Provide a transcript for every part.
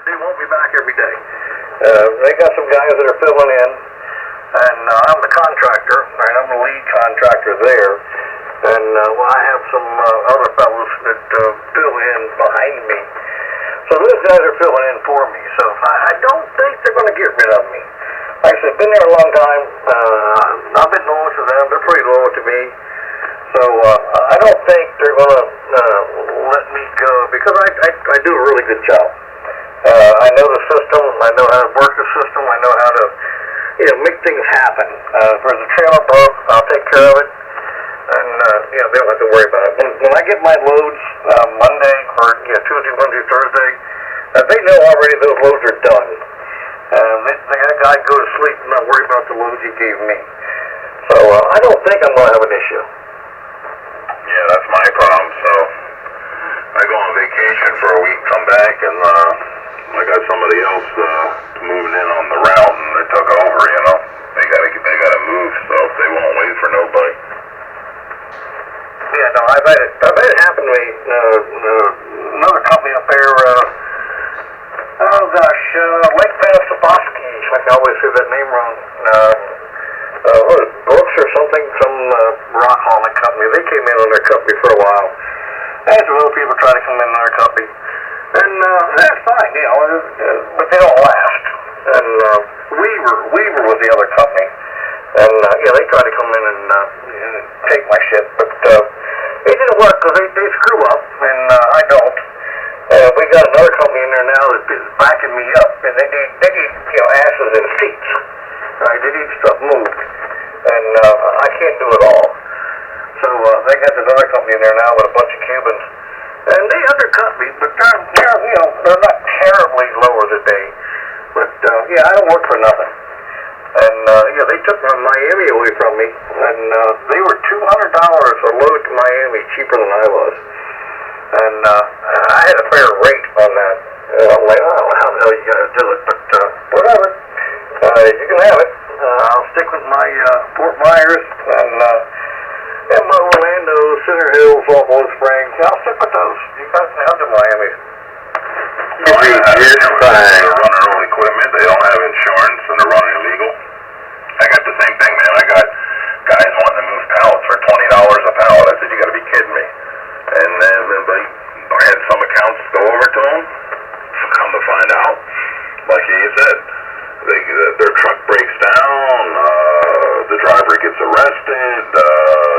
they won't be back every day. They got some guys that are filling in, and I'm the contractor, and I'm the lead contractor there. And well, I have some other fellows that fill in behind me. So those guys are filling in for me. So I don't think they're going to get rid of me. Like I said, been there a long time. I've been loyal to them. They're pretty loyal to me. So I don't think they're going to let me go because I do a really good job. I know the system. I know how to work the system. I know how to make things happen. If there's a trailer broke, I'll take care of it. And they don't have to worry about it. When I get my loads Monday or Tuesday, Wednesday, Thursday, they know already those loads are done. That guy go to sleep and not worry about the loads he gave me. So I don't think I'm going to have an issue. Yeah, that's my problem. So I go on vacation for a week, come back, and I got somebody else moving in on the route, and they took over. They gotta move, so they won't wait for nobody. Yeah, no, I've had it happen to me. Another company up there. Lake Panasoboski. I can always say that name wrong. What is it, Brooks or something? Some rock hauling company. They came in on their company for a while. I had some other people try to come in on their company. And that's fine, but they don't last. And Weaver was the other company. And they tried to come in and take my shit, but it didn't work because they screw up, and I don't. We got another company in there now that is backing me up, and they need asses in seats. Right? They need stuff moved, and I can't do it all. So they got this other company in there now with a bunch of Cubans, and they undercut me, but they're not terribly lower than they. But I don't work for nothing. And they took my Miami away from me, and they were $200 a load to Miami, cheaper than I was. And I had a fair rate on that. I'm like, I don't know how the hell you gotta do it, but whatever. You can have it. I'll stick with my Fort Myers and my Orlando, Center Hills, Balboa Springs. I'll stick with those. You guys can have the Miami. They're running old equipment. They don't have insurance, and they're running illegal. I got the same thing, man. I got guys wanting to move pallets for $20 a pallet. I said, you got to be kidding me. And then I had some accounts go over to them. Come to find out, like you said, their truck breaks down, the driver gets arrested,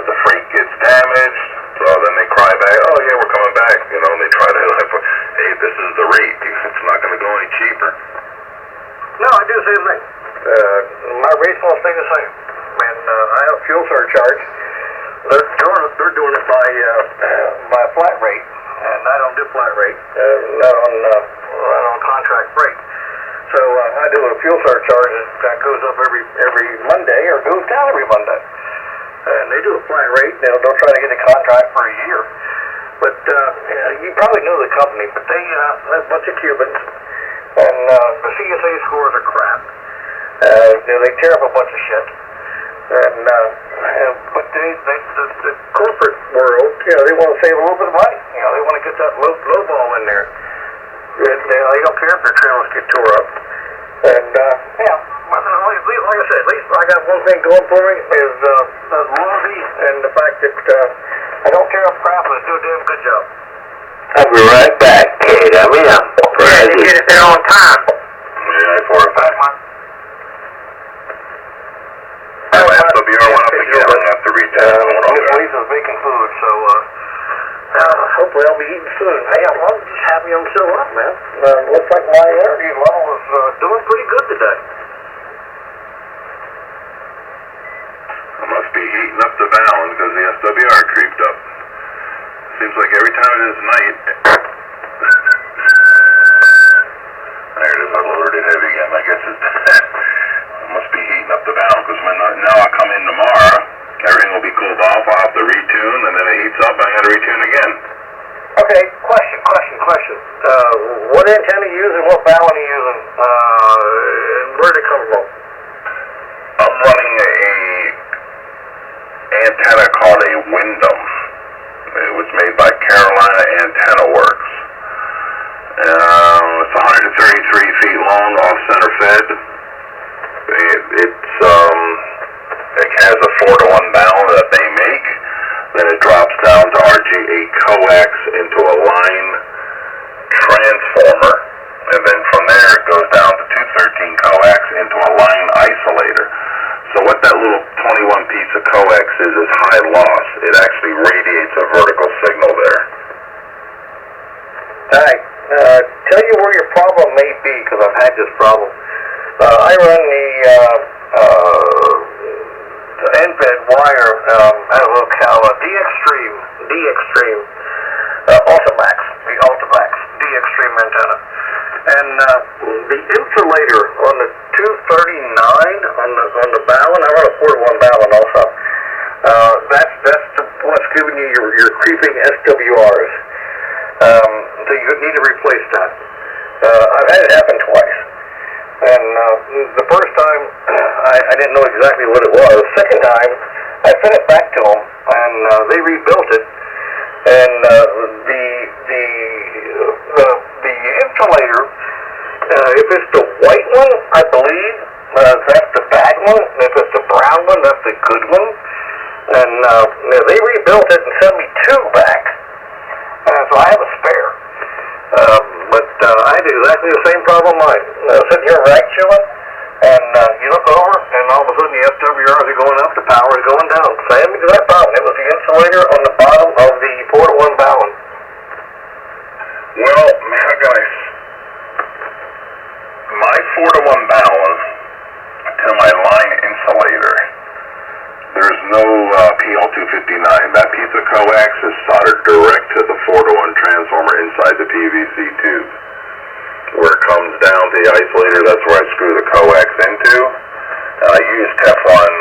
the freight gets damaged. So then they cry back, oh yeah, we're coming back, and they try to, hey, this is the rate. It's not going to go any cheaper. No, I do the same thing. My rate's going to stay the same. And I have a fuel surcharge. They're doing it by a flat rate, and I don't do flat rate. Not on contract rate. So I do a fuel surcharge that goes up every Monday or goes down every Monday. And they do a flat rate. They'll try to get a contract for a year. But you probably know the company, but they're a bunch of Cubans, and the CSA scores are crap. They tear up a bunch of shit. And but the corporate world, they want to save a little bit of money. They want to get that low ball in there. And, they don't care if their trailers get tore up. And like I said, at least I got one thing going for me is loyalty and the fact that I don't tear up crap and I do a damn good job. I'll be right back, kid. I mean, you get it there on time. Yeah, for a fact. SWR went up again after retail. Lisa's making food, so hopefully I'll be eating soon. Hey, I'm just happy I'm still up, man. Looks like my energy level is doing pretty good today. I must be heating up the balance because the SWR creeped up. Seems like every time it is night. There it is, I loaded it heavy again. I guess it must be heating up the balance because now I come in tomorrow, everything will be cooled off. I'll have to retune, and then it heats up, and I got to retune again. Okay, question. What antenna are you using? What valve are you using? And where did it come from? I'm running a antenna called a Wyndham. It was made by Carolina Antenna Works. It's 150 33 feet long, off-center fed. It has a 4-to-1 balun that they make. Then it drops down to RG8 coax into a line transformer. And then from there it goes down to 213 coax into a line isolator. So what that little 21 piece of coax is high loss. It actually radiates a vertical signal there. Alright, tell you where your problem may be, because I've had this problem. I run the end-fed wire out of locale, D-Extreme, Ultimax, the Ultimax, D-Extreme antenna. And the insulator on the 239 on the balun, I run a 4-to-1 balun also. That's what's giving you your creeping SWRs. So you need to replace that. I've had it happen twice. And the first time, I didn't know exactly what it was. The second time, I sent it back to them, and they rebuilt it. And the insulator, if it's the white one, I believe that's the bad one. If it's the brown one, that's the good one. And they rebuilt it and sent me 2 back. So I have a spare. But I had exactly the same problem mine. Sitting here ragchewing, and you look over, and all of a sudden the SWRs are going up, the power is going down. Same exact problem. It was the insulator on the bottom of the 4-to-1 balun. Well, guys, my 4-to-1 balun to my line insulator, there's no PL259. That piece of coax is soldered direct to the 4-to-1 transformer inside the PVC tube. Where it comes down to the isolator, that's where I screw the coax into. And I use Teflon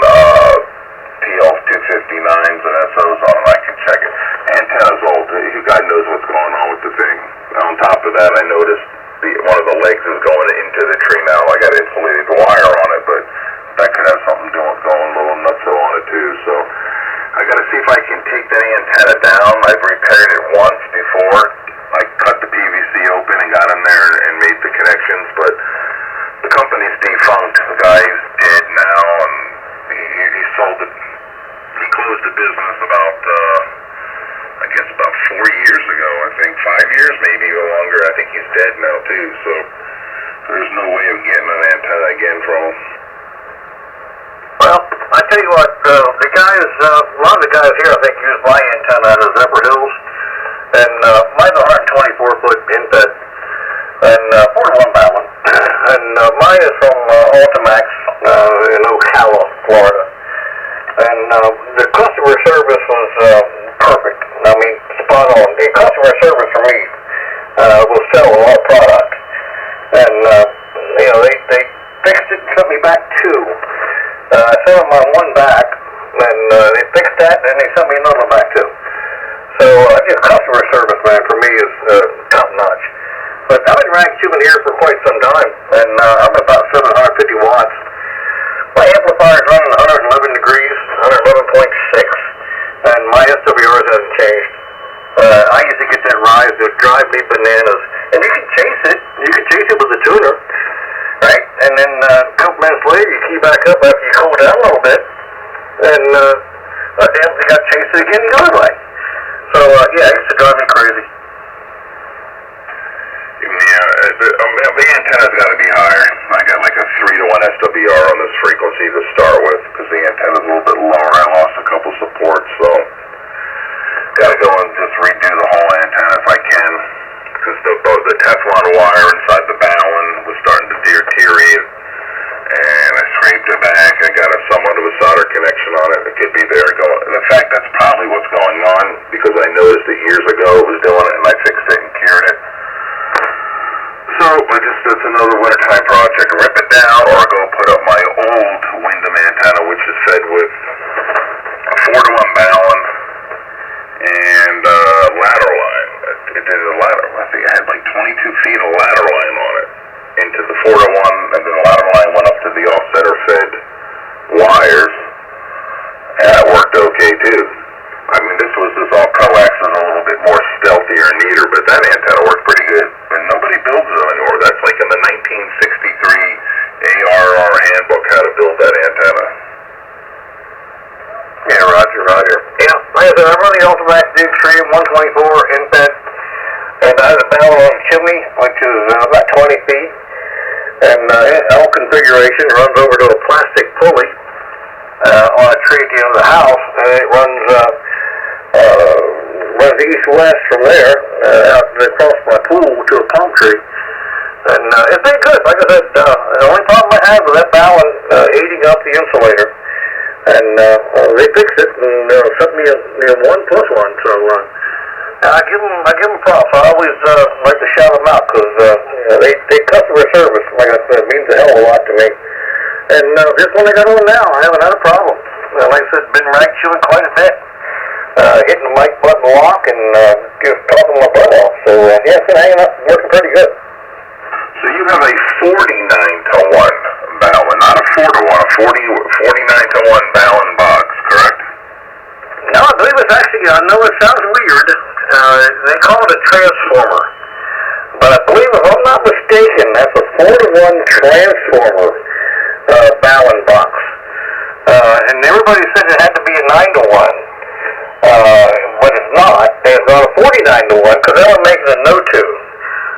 PL259s and SOs on it. I can check it. Antenna's old. God knows what's going on with the thing. On top of that, I noticed one of the legs is going into the tree now. I got insulated wire on it, but that could have something going a little nutso on it too. So I got to see if I can take that antenna down. I've repaired it once before. I cut the PVC open and got in there and made the connections, but the company's defunct. The guy's dead now, and he sold it. He closed the business about 4 years ago. I think 5 years, maybe or longer. I think he's dead now too. So there's no way of getting an antenna again from him. Well, I tell you what, the guys, a lot of the guys here, I think, use my antenna out of Zephyr Hills, and mine's 124-foot in-bed, and 4-to-1 balun, and mine is from Ultimax in Ocala, Florida, and the customer service was perfect. I mean, spot on. The customer service for me will sell a lot of product, and they fixed it and sent me back 2. I sent them on 1 back, and they fixed that, and they sent me another one back too. So, customer service, man, for me is top notch. But I've been ragchewing here for quite some time, and I'm about 750 watts. My amplifier is running 111 degrees, 111.6, and my SWRs hasn't changed. I used to get that rise that would drive me bananas. And you can chase it. You can chase it with a tuner. Right? And then a couple minutes later, you key back up after you cool down a little bit, and you got to chase it again the other way. So, it used to drive me crazy. Yeah, the antenna's got to be higher. I got like a 3-to-1 SWR on this frequency to start with, because the antenna's a little bit lower. I lost a couple supports, so got to go and just redo the whole antenna if I can. Because the Teflon wire inside the balun was starting to deteriorate, and I scraped it back. I got somewhat of a solder connection on it. It could be there going. And in fact, that's probably what's going on, because I noticed it years ago it was doing it, and I fixed it and cured it. So that's another wintertime project. Rip it down, or go put up my old Wyndham antenna, which is fed with a 4-to-1 balun and lateral line. It did a lateral. I think I had like 22 feet of lateral line on it into the 4-to-1, and then the lateral line went up to the off-center fed wires, and that worked okay too. I mean, this all coax is a little bit more stealthier and neater, but that antenna worked pretty good, and nobody builds it anymore. That's like in the Extreme 124 inset, and I had a ballon on the chimney, which is about 20 feet, and L configuration runs over to a plastic pulley on a tree at the end of the house, and it runs east-west from there out across my pool to a palm tree. And it's been good. Like I said, the only problem I had was that ballon eating up the insulator. And they fixed it and sent me a 1+1. So I give them props. I always like to shout them out because they customer service, like I said, means a hell of a lot to me. And just when I got on now, I haven't had a problem. Like I said, been ragchewing quite a bit. Hitting the mic button lock and just talking my butt off. So yeah, it's been hanging up, working pretty good. So you have a 49-to-1 ballon, not a 4-to-1, a 49-to-1 ballon box, correct? No, I believe it's actually, I know it sounds weird, they call it a transformer. But I believe, if I'm not mistaken, that's a 4-to-1 transformer ballon box. And everybody said it had to be a 9-to-1. But it's not. It's not a 49-to-1 because that would make it a no-tune.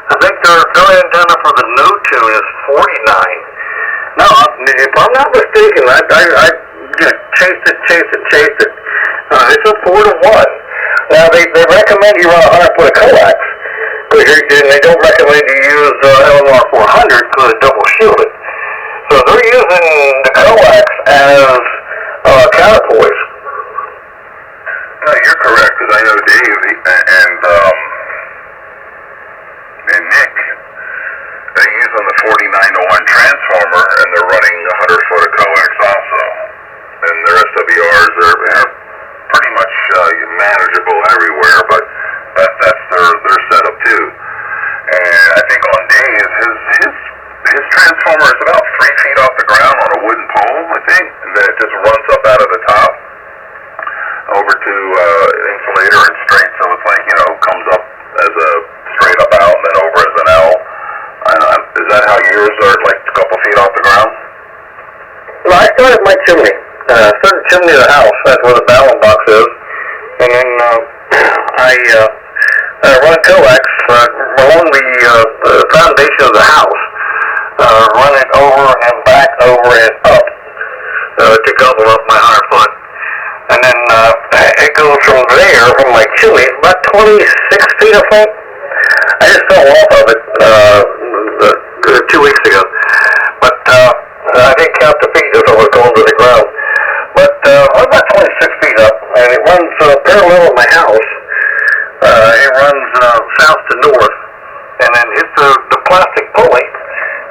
I think their antenna for the no-tune is 49. No, if I'm not mistaken, I chased it. It's a 4-to-1. Now, they recommend you run 100 foot of coax, and they don't recommend you use LMR 400 because it's double shielded. So they're using the coax as counterpoise. No, you're correct, because I know Dave and Nick, they're using the 49-to-1 transformer, and they're running 100 foot of coax also. And their SWRs are pretty much manageable everywhere, but that's their setup too. And I think on Dave, his transformer is about 3 feet off the ground on a wooden pole, I think, and then it just runs up out of the top over to insulator and straight, so it's like, comes up as a straight up out and then over as an L. Is that how yours are, like a couple feet off the ground? Well, I started my chimney. Started the chimney of the house. That's where the ballon box is. And then I run coax along the foundation of the house. Run it over and back, over and up to gobble up my 100 foot. And then it goes from there, from my chimney, about 26 feet, I think. I just fell off of it 2 weeks ago. But I didn't count the feet as I was going to the ground. But I'm about 26 feet up, and it runs parallel with my house. It runs south to north, and then hits the plastic pulley,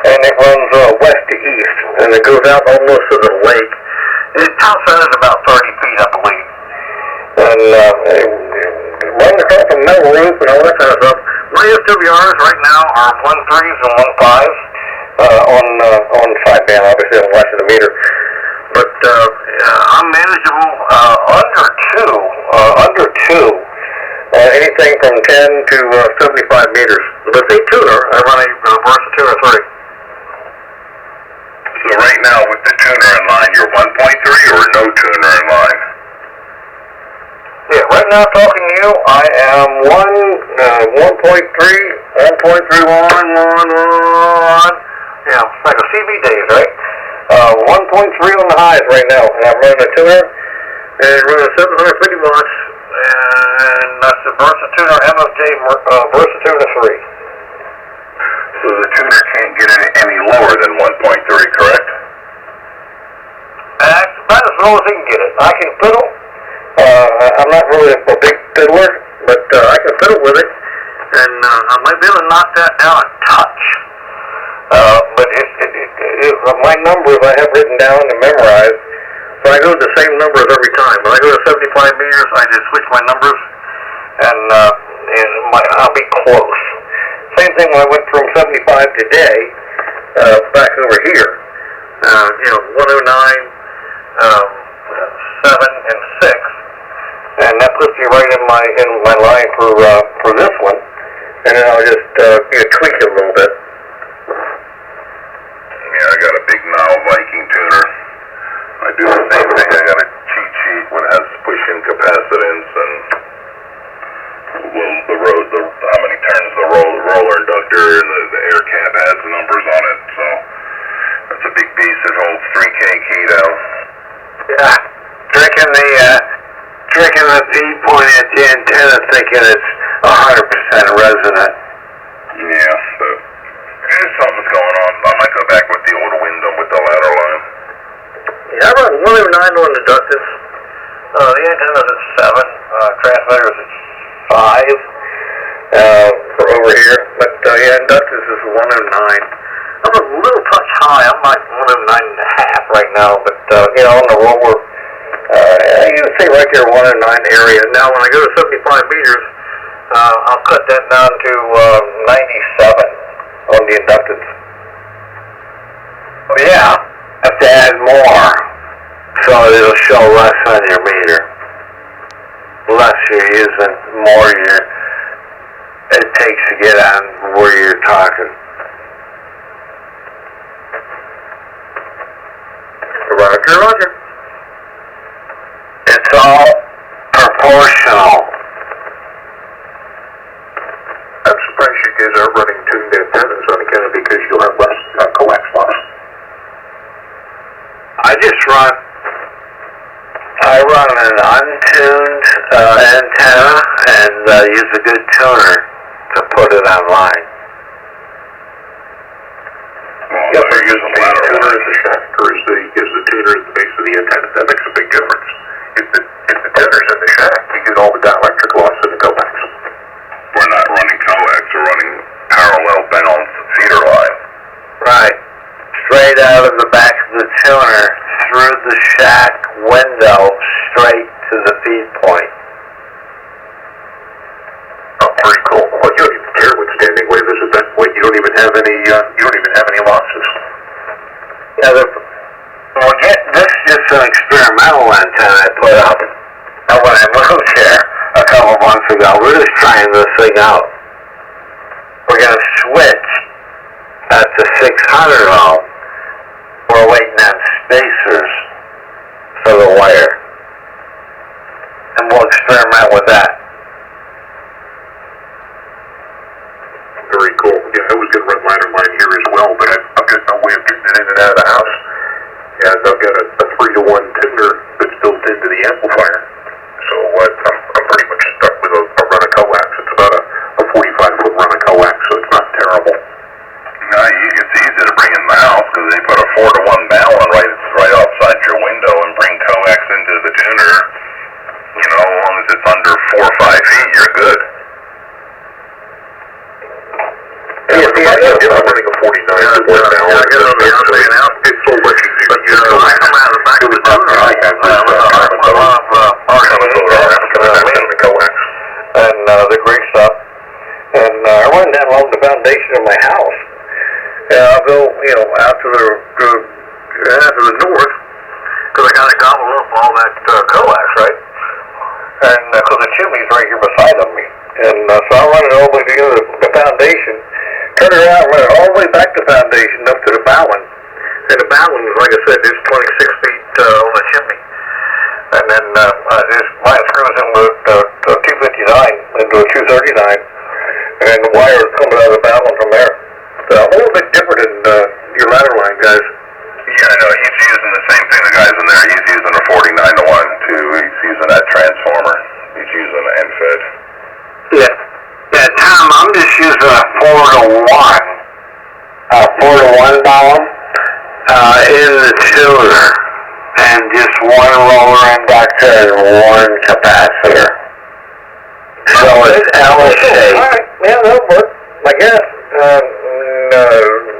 and it runs west to east, and it goes out almost to the lake. It tops out at about 30 feet, I believe. And running across a metal roof and all that kind of stuff. My SWRs right now are 1.3s and 1.5s on sideband, obviously, I'm watching the meter. But I'm manageable under 2. Anything from 10 to 75 meters. With a tuner, I run a Versatuner 3. So right now with the tuner in line, you're 1.3 or no tuner in line? Yeah, right now talking to you, I am 1.3, 1.31, yeah, it's like a CB days, right? 1.3 on the highs right now, and I'm running a tuner, and it runs 750 watts, and that's the Versatuner MFJ Versatuner 3. So the tuner can't get any lower than 1.3, correct? That's about as low as it can get it. I can fiddle. I'm not really a big fiddler, but I can fiddle with it, and I might be able to knock that down a touch. But my numbers I have written down and memorized, so I go to the same numbers every time. When I go to 75 meters, I just switch my numbers, and I'll be close. Same thing when I went from 75 today back over here. 109, 7, and 6, and that puts me right in my line for this one. And then I'll just tweak it a little bit. Yeah, I got a big Nile Viking tuner. I do the same thing. I got a cheat sheet when it has push-in capacitance, and thinking it's 100% resonant. Yeah, but something's going on. I might go back with the old window with the ladder line. Yeah, I run 109 on the ductus. The antenna's at 7. Transmitter's at 5 for over here. But yeah, ductus is 109. I'm a little touch high. I'm like 109.5 right now. But you know, on the roller, you can see right there 109 area. Now, when I go to 75 meters, I'll cut that down to 97 on the inductance. Well, yeah, have to add more, so it'll show less on your meter. Less you're using, more it takes to get on where you're talking. Roger, roger. It's all proportional. I'm surprised you guys are running tuned antennas on account of because you'll have less coax loss. I run an untuned antenna and use a good tuner to put it online. Well, you're using The tuner is the shaft, or is the tuner at the base of the antenna? That makes a big difference. If the tuner's in the shaft, you get all the dielectric loss in the coax. We're not running coax, we're running parallel bound feeder line. Right. Straight out of the back of the tuner, through the shack window, straight to the feed point. Oh, pretty cool. Well, you don't even care what standing wave is at that point. You don't even have any losses. Yeah, this is just an experimental antenna I put up when I moved here a couple months ago. We're just trying this thing out. We're going to switch to 600 ohm. We're waiting on spacers for the wire. And we'll experiment with that. Very cool. Yeah, I was going to run ladder line here as well, but I've got no way of getting it in and out of the house. And I've got a 3-to-1 tuner that's built into the amplifier. So I'm pretty much stuck with a run of coax. It's about a 45-foot run of coax, so it's not terrible. No, it's easy to bring in the house because they put a 4-to-1 balun right outside your window and bring coax into the tuner. You know, as long as it's under 4 or 5 feet, you're good. Yeah, I'm running a 49 to 1 balun. I get on the outside now. It's so much easier. But I come out of the back of the tuner. And the grease up. And I run down along the foundation of my house. And I'll go, out to the north, because I got to gobble up all that coax, right? And because the chimney's right here beside of me. And so I run it all the way to the foundation, turn it around, run it all the way back to the foundation up to the balun. And the balun, like I said, is 26 feet on the chimney. And then mine screws in with a 259 into a 239. And the wire comes out of the balun from there. So I'm a little bit different than your ladder line guys. Yeah, I know. He's using the same thing the guys in there. He's using a 49-to-1 too. He's using that transformer. He's using an end-fed. Yeah, Tom, I'm just using a 4-to-1. A 4-to-1 balun in the tuner. And just one roller inductor and one capacitor. So it's L-shaped. All right, yeah, that'll work, I guess.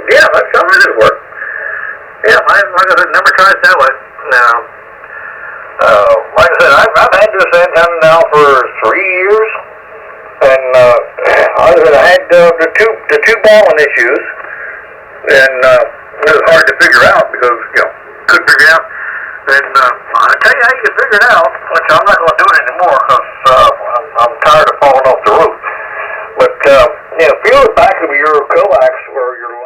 Yeah, that's how it would work. Yeah, like I said, never tried it that way. Now, like I said, I've had this antenna now for 3 years, and I had the two balun issues, and it was hard to figure out because couldn't figure it out. And I tell you how you can figure it out, which I'm not going to do it anymore because I'm tired of falling off the roof. But feel the back of your coax or your